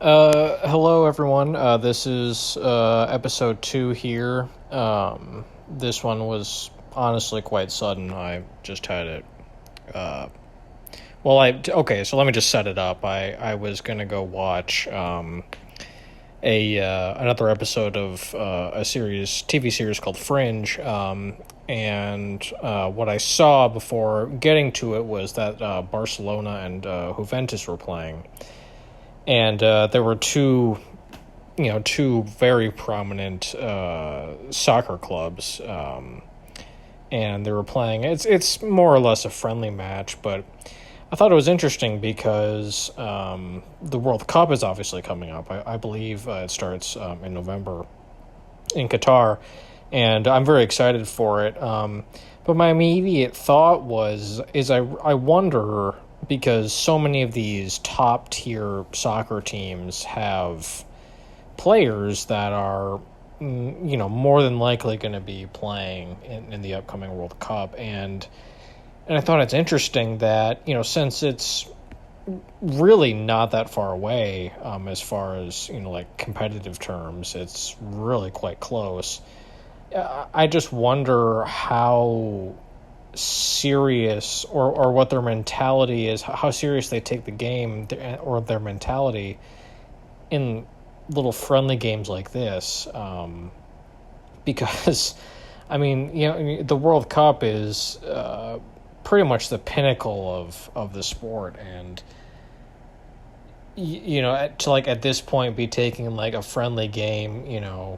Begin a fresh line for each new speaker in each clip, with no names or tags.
Hello everyone. This is episode 2 here. This one was honestly quite sudden. I just had it. Okay. So let me just set it up. I was gonna go watch a another episode of a TV series called Fringe. And what I saw before getting to it was that Barcelona and Juventus were playing. And there were two very prominent soccer clubs, and they were playing. It's more or less a friendly match, but I thought it was interesting because the World Cup is obviously coming up. I believe it starts in November in Qatar, and I'm very excited for it. But my immediate thought I wonder, because so many of these top tier soccer teams have players that are, more than likely going to be playing in the upcoming World Cup. And I thought it's interesting that, since it's really not that far away, as far as, like competitive terms, it's really quite close. I just wonder how serious or what their mentality is, how serious they take the game, or their mentality in little friendly games like this. Because, the World Cup is pretty much the pinnacle of the sport, and to at this point be taking like a friendly game,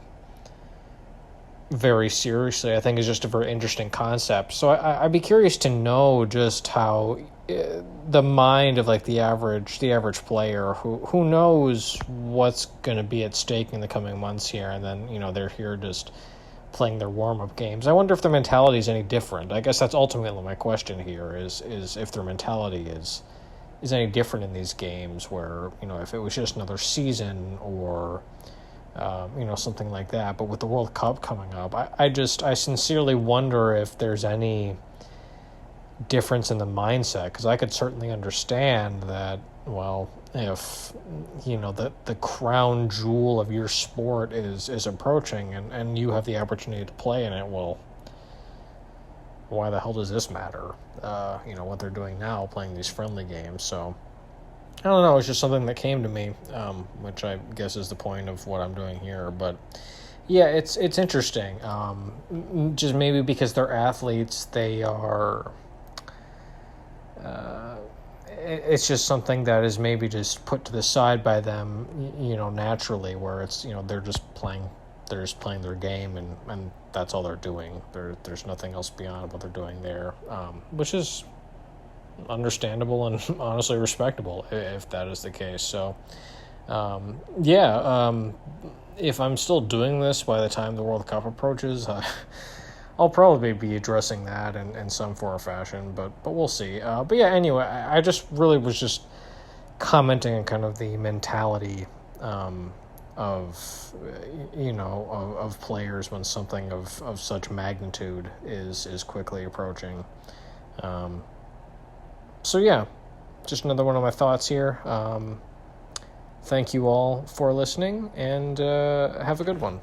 very seriously, I think is just a very interesting concept. So I'd be curious to know just how the mind of like the average player who knows what's going to be at stake in the coming months here, and then they're here just playing their warm-up games. I wonder if their mentality is any different. I guess that's ultimately my question here, is if their mentality is any different in these games, where if it was just another season or something like that. But with the World Cup coming up, I sincerely wonder if there's any difference in the mindset, because I could certainly understand that, well, if the crown jewel of your sport is approaching, and you have the opportunity to play in it, well, why the hell does this matter? What they're doing now, playing these friendly games. So I don't know, it's just something that came to me, which I guess is the point of what I'm doing here. But yeah, it's interesting. Just maybe because they're athletes, they are. It's just something that is maybe just put to the side by them, naturally, where it's they're just playing their game, and that's all they're doing. There's nothing else beyond what they're doing there, which is understandable and honestly respectable if that is the case. So if I'm still doing this by the time the World Cup approaches, I'll probably be addressing that in some form or fashion, but we'll see. But yeah, anyway, I just really was just commenting on kind of the mentality of players when something of such magnitude is quickly approaching. So yeah, just another one of my thoughts here. Thank you all for listening, and have a good one.